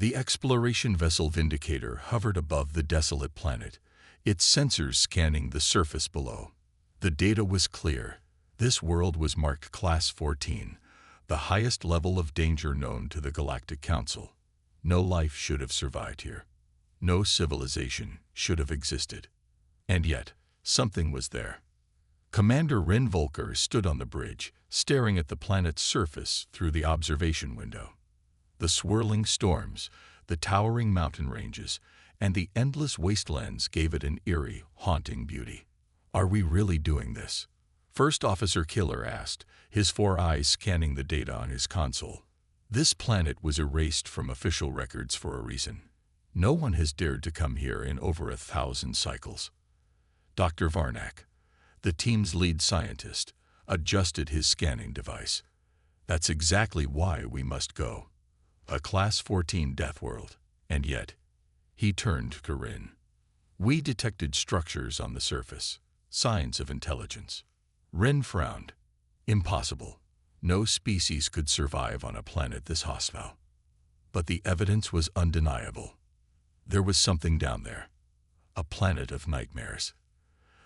The exploration vessel Vindicator hovered above the desolate planet, its sensors scanning the surface below. The data was clear. This world was marked Class 14, the highest level of danger known to the Galactic Council. No life should have survived here. No civilization should have existed. And yet, something was there. Commander Rin Volker stood on the bridge, staring at the planet's surface through the observation window. The swirling storms, the towering mountain ranges, and the endless wastelands gave it an eerie, haunting beauty. "Are we really doing this?" First Officer Killer asked, his 4 eyes scanning the data on his console. This planet was erased from official records for a reason. No one has dared to come here in over 1,000 cycles. Dr. Varnak, the team's lead scientist, adjusted his scanning device. "That's exactly why we must go. A Class 14 Deathworld." And yet, he turned to Rin. "We detected structures on the surface, signs of intelligence." Rin frowned. "Impossible. No species could survive on a planet this hostile." But the evidence was undeniable. There was something down there. A planet of nightmares.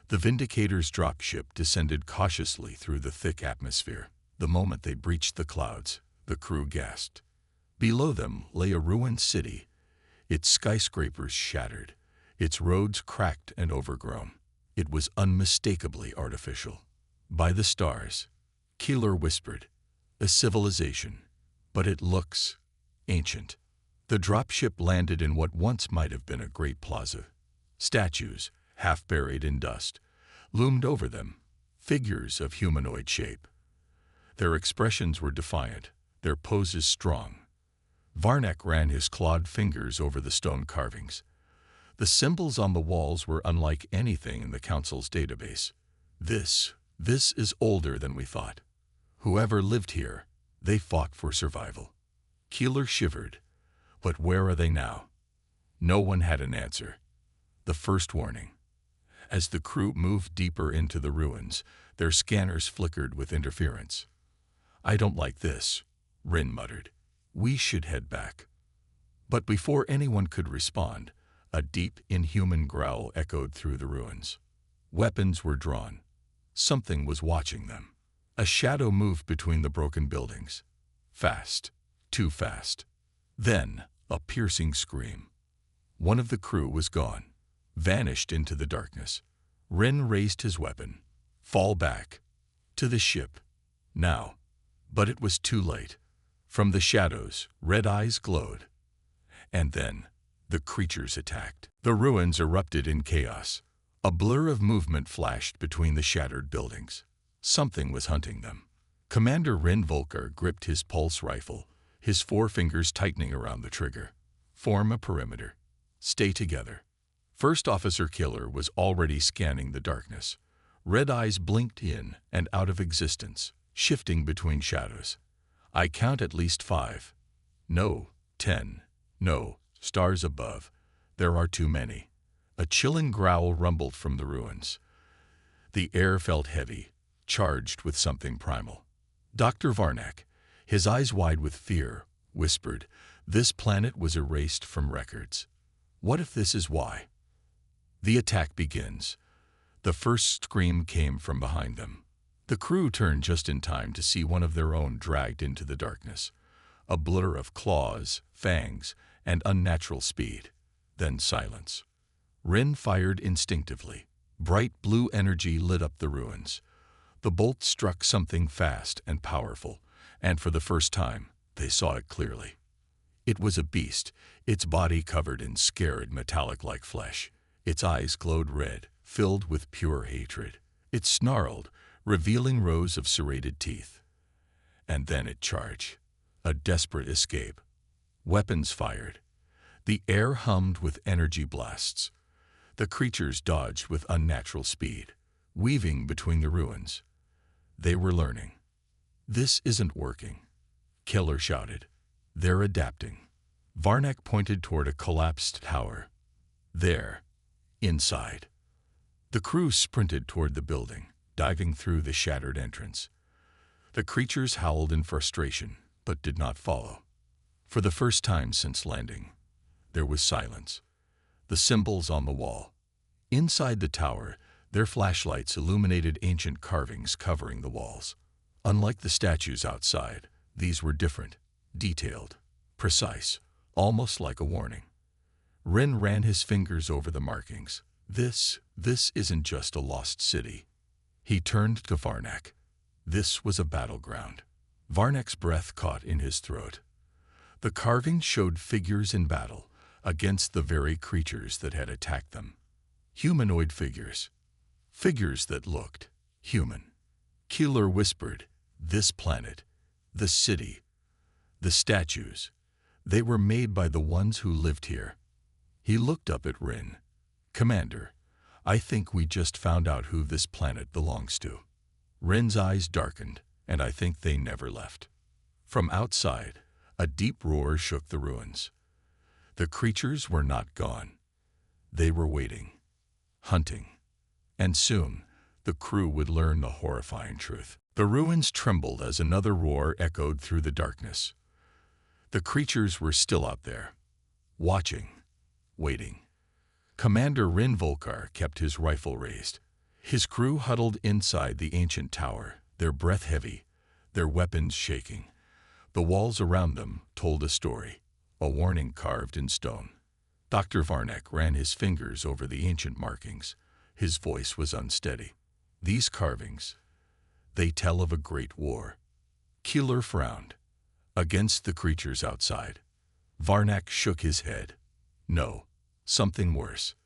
The Vindicator's dropship descended cautiously through the thick atmosphere. The moment they breached the clouds, the crew gasped. Below them lay a ruined city, its skyscrapers shattered, its roads cracked and overgrown. It was unmistakably artificial. "By the stars," Keeler whispered, "a civilization, but it looks ancient." The dropship landed in what once might have been a great plaza. Statues, half buried in dust, loomed over them, figures of humanoid shape. Their expressions were defiant, their poses strong. Varnak ran his clawed fingers over the stone carvings. The symbols on the walls were unlike anything in the Council's database. This is older than we thought. Whoever lived here, they fought for survival." Keeler shivered. But where are they now? No one had an answer. The first warning. As the crew moved deeper into the ruins, their scanners flickered with interference. "I don't like this," Rin muttered. "We should head back." But before anyone could respond, a deep, inhuman growl echoed through the ruins. Weapons were drawn. Something was watching them. A shadow moved between the broken buildings. Fast. Too fast. Then, a piercing scream. One of the crew was gone, vanished into the darkness. Rin raised his weapon. "Fall back. To the ship. Now." But it was too late. From the shadows, red eyes glowed. And then, the creatures attacked. The ruins erupted in chaos. A blur of movement flashed between the shattered buildings. Something was hunting them. Commander Rin Volker gripped his pulse rifle, his 4 fingers tightening around the trigger. "Form a perimeter. Stay together." First Officer Killer was already scanning the darkness. Red eyes blinked in and out of existence, shifting between shadows. "I count at least 5. No, 10. No, stars above. There are too many." A chilling growl rumbled from the ruins. The air felt heavy, charged with something primal. Dr. Varnak, his eyes wide with fear, whispered, "This planet was erased from records. What if this is why?" The attack begins. The first scream came from behind them. The crew turned just in time to see one of their own dragged into the darkness. A blur of claws, fangs, and unnatural speed. Then silence. Rin fired instinctively. Bright blue energy lit up the ruins. The bolt struck something fast and powerful, and for the first time, they saw it clearly. It was a beast, its body covered in scared metallic-like flesh. Its eyes glowed red, filled with pure hatred. It snarled, revealing rows of serrated teeth. And then it charged. A desperate escape. Weapons fired. The air hummed with energy blasts. The creatures dodged with unnatural speed, weaving between the ruins. They were learning. "This isn't working," Killer shouted. "They're adapting." Varnak pointed toward a collapsed tower. "There, inside." The crew sprinted toward the building, diving through the shattered entrance. The creatures howled in frustration, but did not follow. For the first time since landing, there was silence. The symbols on the wall. Inside the tower, their flashlights illuminated ancient carvings covering the walls. Unlike the statues outside, these were different, detailed, precise, almost like a warning. Rin ran his fingers over the markings. This isn't just a lost city. He turned to Varnak. This was a battleground. Varnak's breath caught in his throat. The carvings showed figures in battle against the very creatures that had attacked them. Humanoid figures. Figures that looked human. Keeler whispered, "This planet, the city, the statues, they were made by the ones who lived here." He looked up at Rin. "Commander, I think we just found out who this planet belongs to." Rin's eyes darkened, and I think they never left. From outside, a deep roar shook the ruins. The creatures were not gone. They were waiting, hunting, and soon the crew would learn the horrifying truth. The ruins trembled as another roar echoed through the darkness. The creatures were still out there, watching, waiting. Commander Rin Volkar kept his rifle raised. His crew huddled inside the ancient tower, their breath heavy, their weapons shaking. The walls around them told a story, a warning carved in stone. Dr. Varnak ran his fingers over the ancient markings. His voice was unsteady. "These carvings, they tell of a great war." Keeler frowned. "Against the creatures outside." Varnak shook his head. "No, something worse.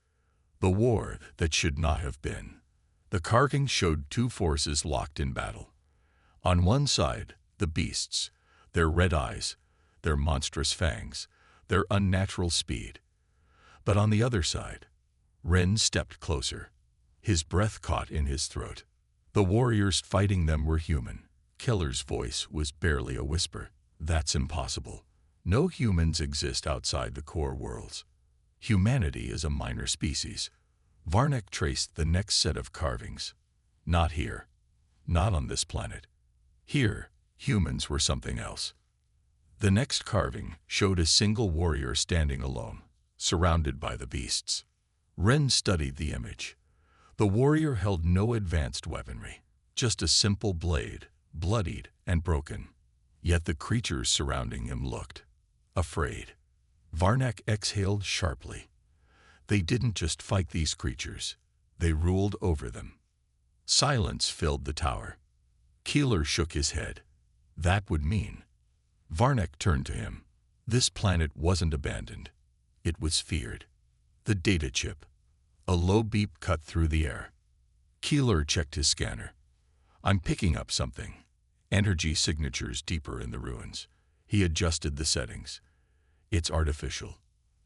The war that should not have been." The carvings showed two forces locked in battle. On one side, the beasts, their red eyes, their monstrous fangs, their unnatural speed. But on the other side, Rin stepped closer. His breath caught in his throat. The warriors fighting them were human. Keller's voice was barely a whisper. "That's impossible. No humans exist outside the core worlds. Humanity is a minor species." Varnak traced the next set of carvings. "Not here. Not on this planet. Here, humans were something else." The next carving showed a single warrior standing alone, surrounded by the beasts. Ren studied the image. The warrior held no advanced weaponry, just a simple blade, bloodied and broken. Yet the creatures surrounding him looked afraid. Varnak exhaled sharply. They didn't just fight these creatures, they ruled over them. Silence filled the tower. Keeler shook his head. That would mean. Varnak turned to him. This planet wasn't abandoned. It was feared. The data chip. A low beep cut through the air. Keeler checked his scanner. "I'm picking up something." Energy signatures deeper in the ruins. He adjusted the settings. "It's artificial.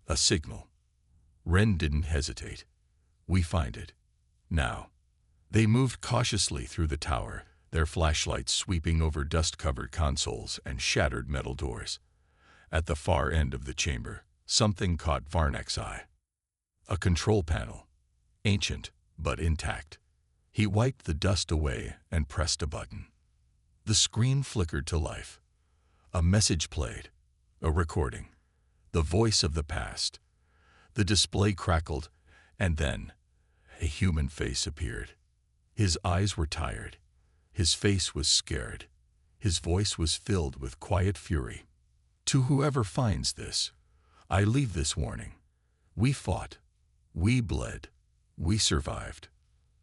A signal." Ren didn't hesitate. "We find it. Now." They moved cautiously through the tower, their flashlights sweeping over dust-covered consoles and shattered metal doors. At the far end of the chamber, something caught Varnak's eye. A control panel. Ancient, but intact. He wiped the dust away and pressed a button. The screen flickered to life. A message played. A recording. The voice of the past. The display crackled, and then a human face appeared. His eyes were tired. His face was scared. His voice was filled with quiet fury. "To whoever finds this, I leave this warning. We fought. We bled. We survived.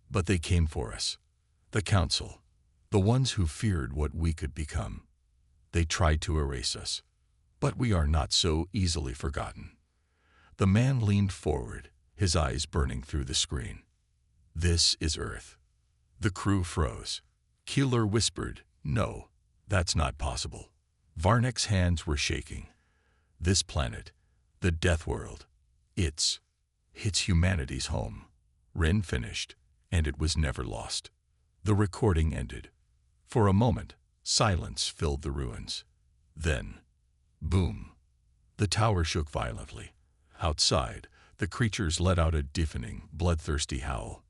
But they came for us. The Council. The ones who feared what we could become. They tried to erase us. But we are not so easily forgotten." The man leaned forward, his eyes burning through the screen. "This is Earth." The crew froze. Keeler whispered, "No, that's not possible." Varnak's hands were shaking. "This planet, the Deathworld, it's humanity's home." Ren finished, and it was never lost. The recording ended. For a moment, silence filled the ruins. Then, boom. The tower shook violently. Outside, the creatures let out a deafening, bloodthirsty howl.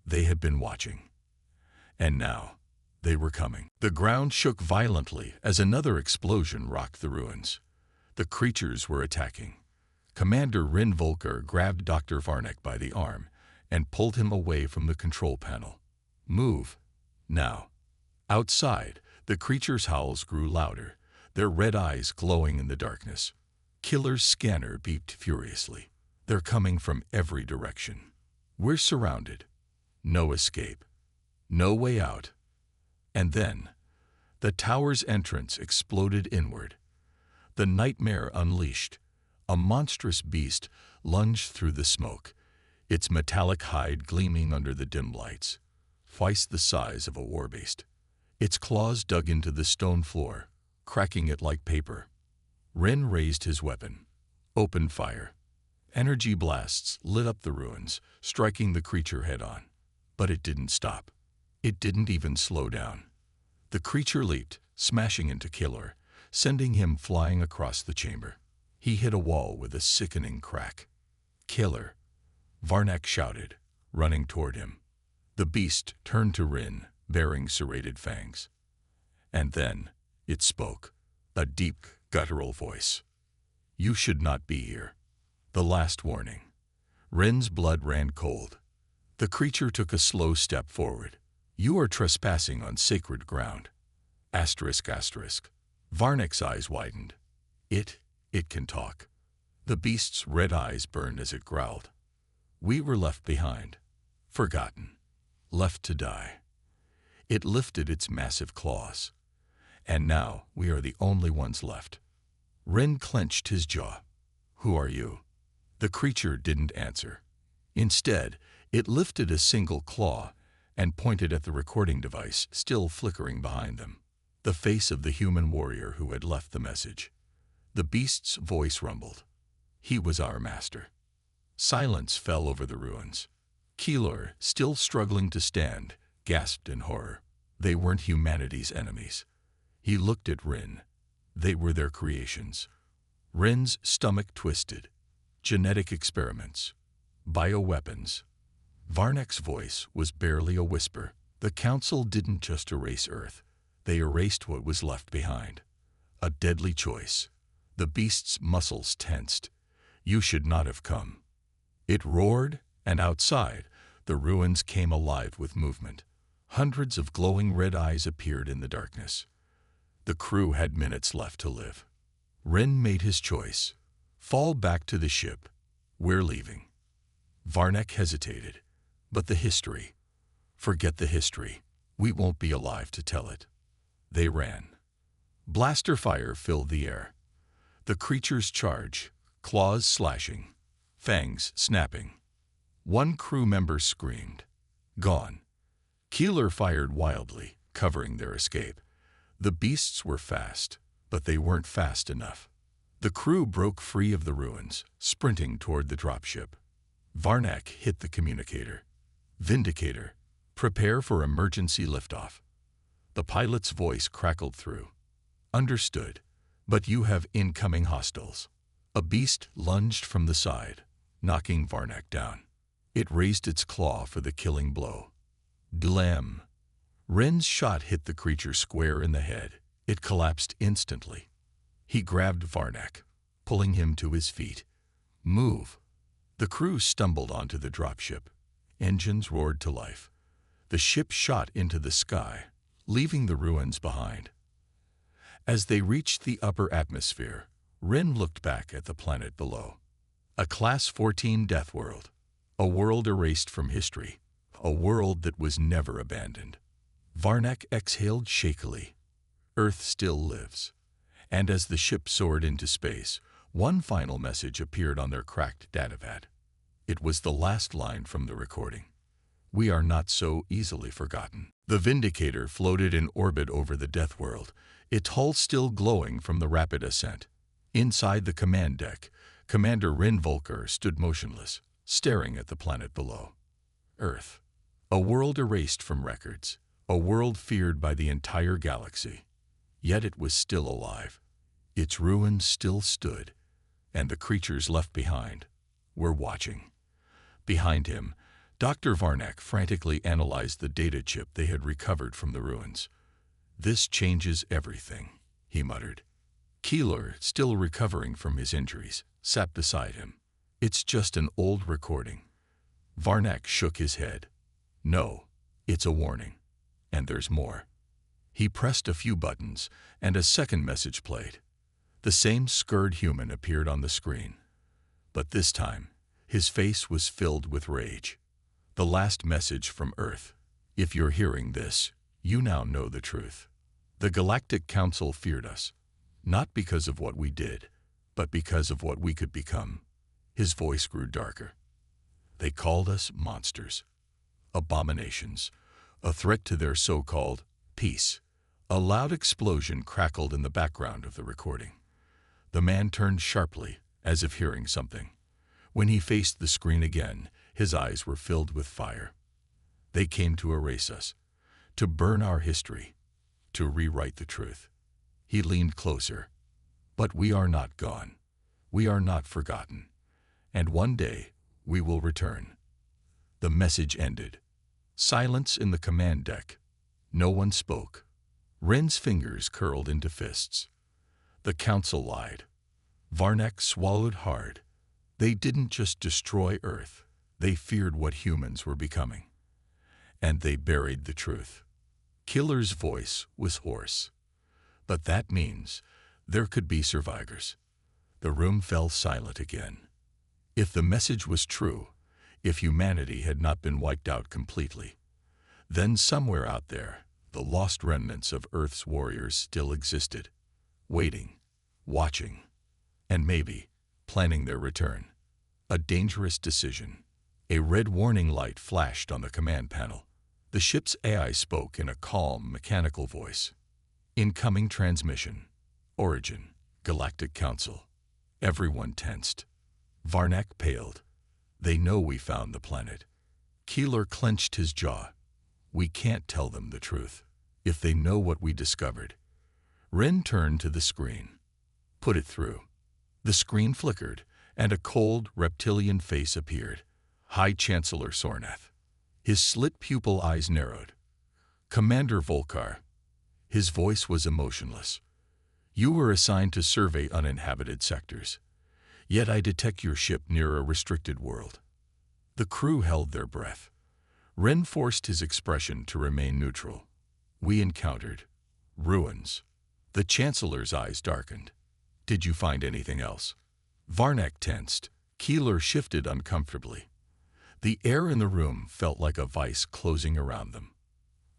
They had been watching. And now, they were coming. The ground shook violently as another explosion rocked the ruins. The creatures were attacking. Commander Rin Volker grabbed Dr. Varnek by the arm and pulled him away from the control panel. Move. Now. Outside, the creatures' howls grew louder, their red eyes glowing in the darkness. Killer's scanner beeped furiously. They're coming from every direction. We're surrounded. No escape. No way out. And then, the tower's entrance exploded inward. The nightmare unleashed. A monstrous beast lunged through the smoke, its metallic hide gleaming under the dim lights, twice the size of a warbeast. Its claws dug into the stone floor, cracking it like paper. Rin raised his weapon, opened fire. Energy blasts lit up the ruins, striking the creature head-on. But it didn't stop. It didn't even slow down. The creature leaped, smashing into Killer, sending him flying across the chamber. He hit a wall with a sickening crack. Killer, Varnek shouted, running toward him. The beast turned to Rin, bearing serrated fangs. And then it spoke, a deep, guttural voice. You should not be here. The last warning. Rin's blood ran cold. The creature took a slow step forward. You are trespassing on sacred ground. Asterisk, asterisk. Varnek's eyes widened. It can talk. The beast's red eyes burned as it growled. We were left behind, forgotten, left to die. It lifted its massive claws. And now we are the only ones left. Rin clenched his jaw. Who are you? The creature didn't answer. Instead, it lifted a single claw and pointed at the recording device still flickering behind them. The face of the human warrior who had left the message. The beast's voice rumbled. He was our master. Silence fell over the ruins. Keeler, still struggling to stand, gasped in horror. They weren't humanity's enemies. He looked at Rin. They were their creations. Rin's stomach twisted. Genetic experiments. Bioweapons. Varnek's voice was barely a whisper. The Council didn't just erase Earth. They erased what was left behind. A deadly choice. The beast's muscles tensed. You should not have come. It roared, and outside, the ruins came alive with movement. Hundreds of glowing red eyes appeared in the darkness. The crew had minutes left to live. Rin made his choice. Fall back to the ship. We're leaving. Varnek hesitated. But the history. Forget the history. We won't be alive to tell it. They ran. Blaster fire filled the air. The creatures charged, claws slashing, fangs snapping. One crew member screamed. Gone. Keeler fired wildly, covering their escape. The beasts were fast, but they weren't fast enough. The crew broke free of the ruins, sprinting toward the dropship. Varnek hit the communicator. Vindicator, prepare for emergency liftoff. The pilot's voice crackled through. Understood, but you have incoming hostiles. A beast lunged from the side, knocking Varnek down. It raised its claw for the killing blow. Glam. Rin's shot hit the creature square in the head. It collapsed instantly. He grabbed Varnek, pulling him to his feet. Move. The crew stumbled onto the dropship. Engines roared to life. The ship shot into the sky, leaving the ruins behind. As they reached the upper atmosphere, Rin looked back at the planet below. A Class 14 Deathworld. A world erased from history. A world that was never abandoned. Varnek exhaled shakily. Earth still lives. And as the ship soared into space, one final message appeared on their cracked datapad. It was the last line from the recording. We are not so easily forgotten. The Vindicator floated in orbit over the Deathworld, its hull still glowing from the rapid ascent. Inside the command deck, Commander Rin Volker stood motionless, staring at the planet below. Earth. A world erased from records. A world feared by the entire galaxy. Yet it was still alive. Its ruins still stood, and the creatures left behind were watching. Behind him, Dr. Varnek frantically analyzed the data chip they had recovered from the ruins. This changes everything, he muttered. Keeler, still recovering from his injuries, sat beside him. "It's just an old recording." Varnak shook his head. "No, it's a warning. And there's more." He pressed a few buttons, and a second message played. The same scared human appeared on the screen. But this time, his face was filled with rage. "The last message from Earth. If you're hearing this, you now know the truth. The Galactic Council feared us, not because of what we did, but because of what we could become." His voice grew darker. "They called us monsters, abominations, a threat to their so-called peace." A loud explosion crackled in the background of the recording. The man turned sharply, as if hearing something. When he faced the screen again, his eyes were filled with fire. "They came to erase us, to burn our history, to rewrite the truth." He leaned closer. "But we are not gone. We are not forgotten. And one day, we will return." The message ended. Silence in the command deck. No one spoke. Ren's fingers curled into fists. The council lied. Varnak swallowed hard. They didn't just destroy Earth. They feared what humans were becoming. And they buried the truth. Killer's voice was hoarse. "But that means there could be survivors." The room fell silent again. If the message was true, if humanity had not been wiped out completely, then somewhere out there, the lost remnants of Earth's warriors still existed, waiting, watching, and maybe planning their return. A dangerous decision. A red warning light flashed on the command panel. The ship's AI spoke in a calm, mechanical voice. "Incoming transmission. Origin, Galactic Council." Everyone tensed. Varnak paled. "They know we found the planet." Keeler clenched his jaw. "We can't tell them the truth. If they know what we discovered." Ren turned to the screen. "Put it through." The screen flickered, and a cold, reptilian face appeared. High Chancellor Sornath. His slit pupil eyes narrowed. "Commander Volkar." His voice was emotionless. "You were assigned to survey uninhabited sectors. Yet I detect your ship near a restricted world." The crew held their breath. Ren forced his expression to remain neutral. "We encountered ruins." The Chancellor's eyes darkened. "Did you find anything else?" Varnak tensed. Keeler shifted uncomfortably. The air in the room felt like a vice closing around them.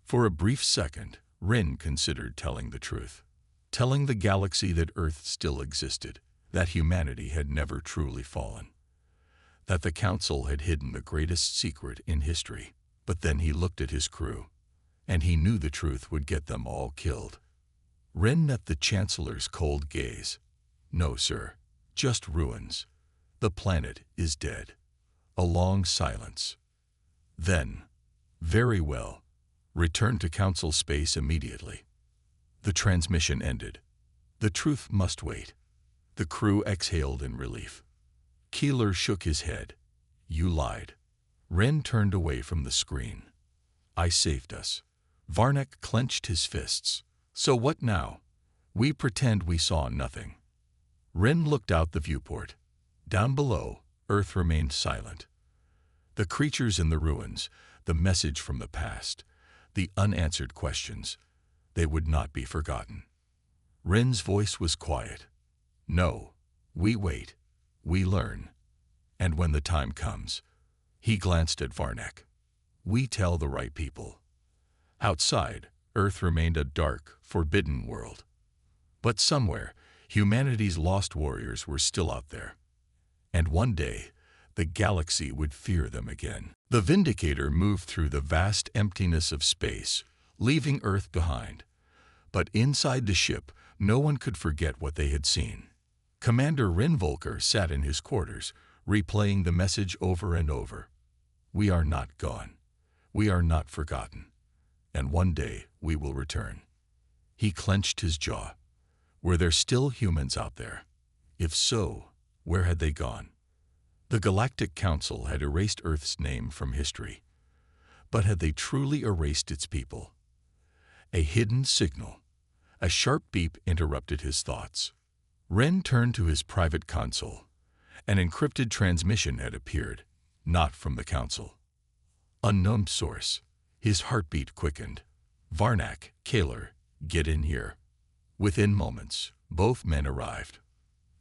For a brief second, Ren considered telling the truth. Telling the galaxy that Earth still existed, that humanity had never truly fallen, that the Council had hidden the greatest secret in history. But then he looked at his crew, and he knew the truth would get them all killed. Ren met the Chancellor's cold gaze. "No, sir, just ruins. The planet is dead." A long silence. Then, "Very well. Return to Council space immediately." The transmission ended. The truth must wait. The crew exhaled in relief. Keeler shook his head. "You lied." Ren turned away from the screen. "I saved us." Varnak clenched his fists. "So what now? We pretend we saw nothing." Ren looked out the viewport. Down below, Earth remained silent. The creatures in the ruins, the message from the past, the unanswered questions, they would not be forgotten. Ren's voice was quiet. "No, we wait, we learn, and when the time comes," he glanced at Varnak, "we tell the right people." Outside, Earth remained a dark, forbidden world. But somewhere, humanity's lost warriors were still out there. And one day, the galaxy would fear them again. The Vindicator moved through the vast emptiness of space, leaving Earth behind. But inside the ship, no one could forget what they had seen. Commander Ren Volker sat in his quarters, replaying the message over and over. "We are not gone. We are not forgotten. And one day we will return." He clenched his jaw. Were there still humans out there? If so, where had they gone? The Galactic Council had erased Earth's name from history. But had they truly erased its people? A hidden signal. A sharp beep interrupted his thoughts. Ren turned to his private console. An encrypted transmission had appeared, not from the council. Unknown source. His heartbeat quickened. Varnak, Kaler, get in here. Within moments, both men arrived.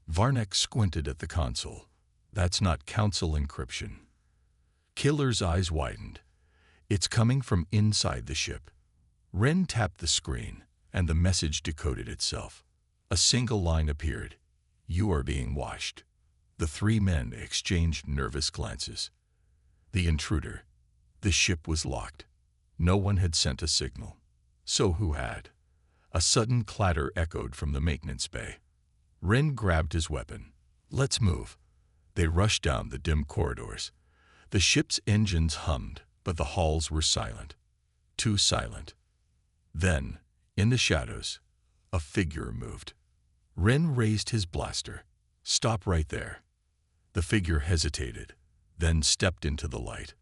Varnak squinted at the console. That's not council encryption. Kaler's eyes widened. It's coming from inside the ship. Ren tapped the screen, and the message decoded itself. A single line appeared. You are being watched. The three men exchanged nervous glances. The intruder. The ship was locked. No one had sent a signal. So who had? A sudden clatter echoed from the maintenance bay. Ren grabbed his weapon. Let's move. They rushed down the dim corridors. The ship's engines hummed, but the halls were silent. Too silent. Then, in the shadows, a figure moved. Ren raised his blaster. Stop right there. The figure hesitated, then stepped into the light.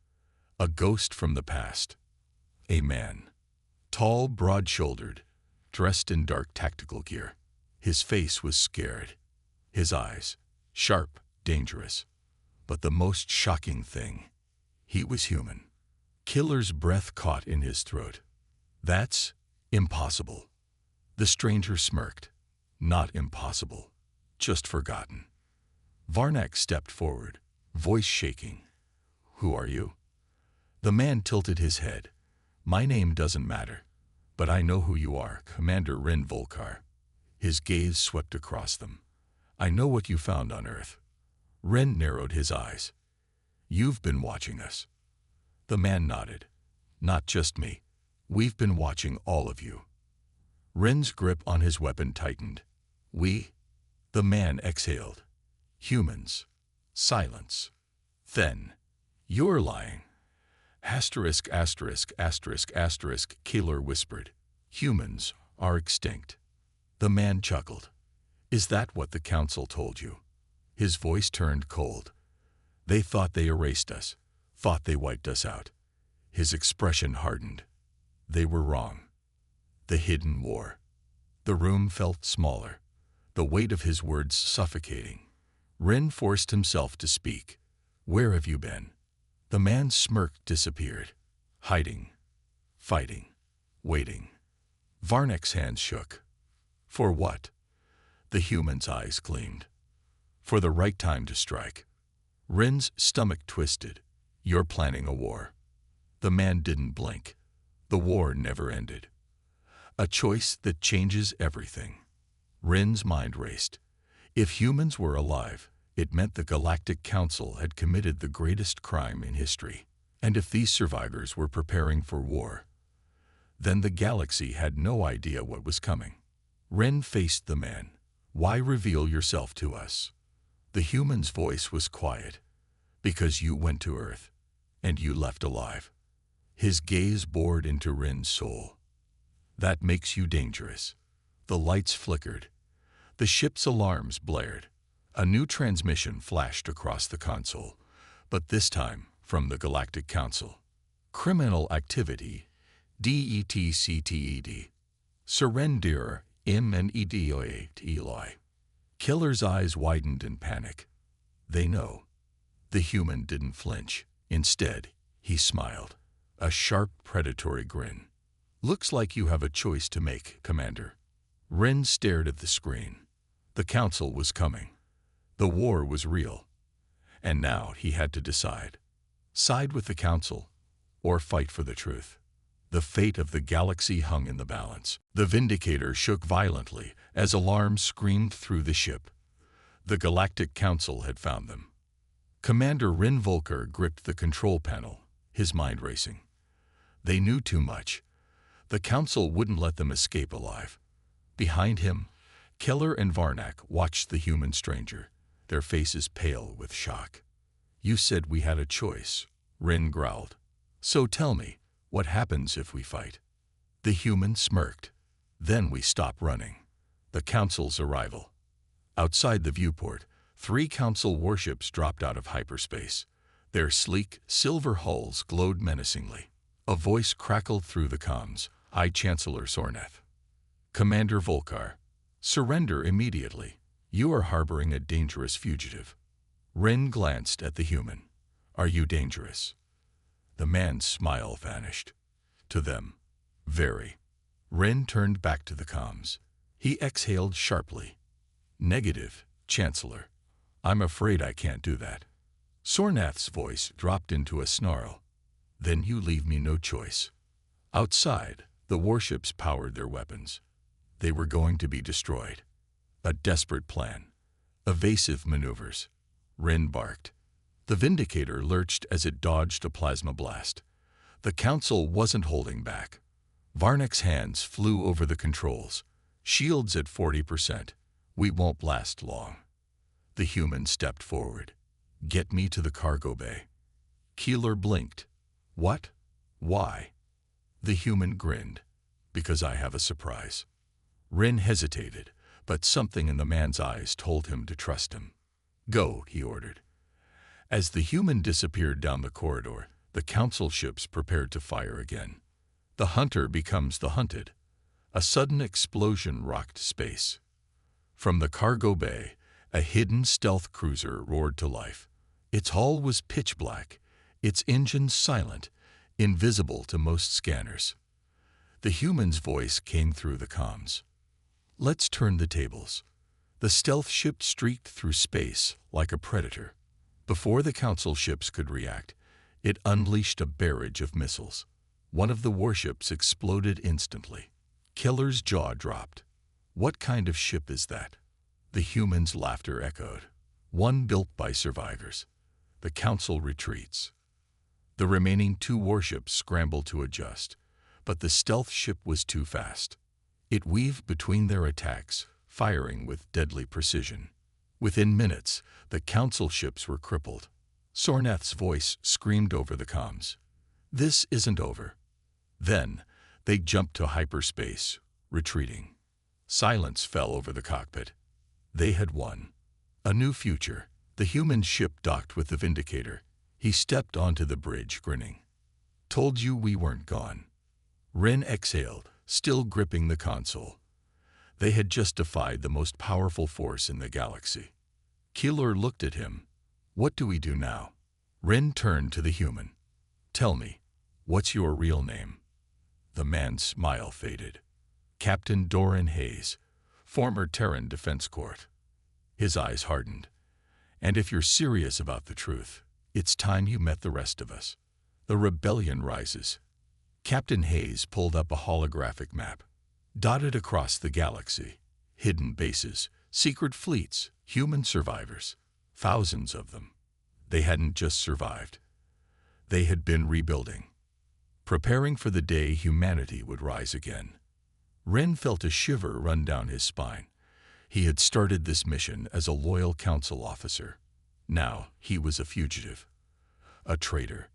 A ghost from the past. A man. Tall, broad-shouldered, dressed in dark tactical gear. His face was scared. His eyes, sharp, dangerous. But the most shocking thing, he was human. Killer's breath caught in his throat. That's impossible. The stranger smirked. Not impossible, just forgotten. Varnak stepped forward, voice shaking. Who are you? The man tilted his head. My name doesn't matter, but I know who you are, Commander Ren Volkar. His gaze swept across them. I know what you found on Earth. Ren narrowed his eyes. You've been watching us. The man nodded. Not just me. We've been watching all of you. Ren's grip on his weapon tightened. We? The man exhaled. Humans. Silence. Then, you're lying. Asterisk, asterisk, asterisk, asterisk, Kaler whispered. Humans are extinct. The man chuckled. Is that what the council told you? His voice turned cold. They thought they erased us, thought they wiped us out. His expression hardened. They were wrong. The hidden war. The room felt smaller, the weight of his words suffocating. Ren forced himself to speak. Where have you been? The man's smirk disappeared. Hiding. Fighting. Waiting. Varnak's hands shook. For what? The human's eyes gleamed. For the right time to strike. Ren's stomach twisted. You're planning a war. The man didn't blink. The war never ended. A choice that changes everything. Ren's mind raced. If humans were alive, it meant the Galactic Council had committed the greatest crime in history. And if these survivors were preparing for war, then the galaxy had no idea what was coming. Ren faced the man. Why reveal yourself to us? The human's voice was quiet. Because you went to Earth, and you left alive. His gaze bored into Ren's soul. That makes you dangerous. The lights flickered. The ship's alarms blared. A new transmission flashed across the console, but this time from the Galactic Council. Criminal activity, DETCTED. Surrender, MNEDOA. Killer's eyes widened in panic. They know. The human didn't flinch. Instead, he smiled. A sharp, predatory grin. Looks like you have a choice to make, Commander. Ren stared at the screen. The Council was coming. The war was real. And now he had to decide. Side with the Council, or fight for the truth. The fate of the galaxy hung in the balance. The Vindicator shook violently as alarms screamed through the ship. The Galactic Council had found them. Commander Ren Volkar gripped the control panel, his mind racing. They knew too much. The Council wouldn't let them escape alive. Behind him, Keller and Varnak watched the human stranger, their faces pale with shock. You said we had a choice, Ren growled. So tell me, what happens if we fight? The human smirked. Then we stop running. The Council's arrival. Outside the viewport, 3 Council warships dropped out of hyperspace. Their sleek, silver hulls glowed menacingly. A voice crackled through the comms. I, Chancellor Sornath. Commander Volkar. Surrender immediately. You are harboring a dangerous fugitive. Rin glanced at the human. Are you dangerous? The man's smile vanished. To them, very. Rin turned back to the comms. He exhaled sharply. Negative, Chancellor. I'm afraid I can't do that. Sornath's voice dropped into a snarl. Then you leave me no choice. Outside, the warships powered their weapons. They were going to be destroyed. A desperate plan. Evasive maneuvers. Rin barked. The Vindicator lurched as it dodged a plasma blast. The Council wasn't holding back. Varnak's hands flew over the controls. Shields at 40%. We won't last long. The human stepped forward. Get me to the cargo bay. Keeler blinked. What? Why? The human grinned. Because I have a surprise. Rin hesitated, but something in the man's eyes told him to trust him. Go, he ordered. As the human disappeared down the corridor, the Council ships prepared to fire again. The hunter becomes the hunted. A sudden explosion rocked space. From the cargo bay, a hidden stealth cruiser roared to life. Its hull was pitch black, its engines silent, invisible to most scanners. The human's voice came through the comms. Let's turn the tables. The stealth ship streaked through space like a predator. Before the Council ships could react, it unleashed a barrage of missiles. One of the warships exploded instantly. Killer's jaw dropped. What kind of ship is that? The human's laughter echoed. One built by survivors. The Council retreats. The remaining 2 warships scrambled to adjust, but the stealth ship was too fast. It weaved between their attacks, firing with deadly precision. Within minutes, the Council ships were crippled. Sornath's voice screamed over the comms. This isn't over. Then, they jumped to hyperspace, retreating. Silence fell over the cockpit. They had won. A new future. The human ship docked with the Vindicator. He stepped onto the bridge, grinning. Told you we weren't gone. Rin exhaled, still gripping the console. They had just defied the most powerful force in the galaxy. Keeler looked at him. What do we do now? Rin turned to the human. Tell me, what's your real name? The man's smile faded. Captain Doran Hayes, former Terran Defense Court. His eyes hardened. And if you're serious about the truth, it's time you met the rest of us. The rebellion rises. Captain Hayes pulled up a holographic map. Dotted across the galaxy, hidden bases, secret fleets, human survivors, thousands of them. They hadn't just survived. They had been rebuilding, preparing for the day humanity would rise again. Rin felt a shiver run down his spine. He had started this mission as a loyal Council officer. Now he was a fugitive, a traitor,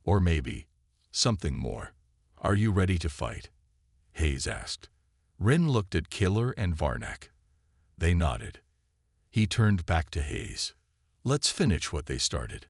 or maybe something more. Are you ready to fight? Hayes asked. Rin looked at Keeler and Varnak. They nodded. He turned back to Hayes. Let's finish what they started.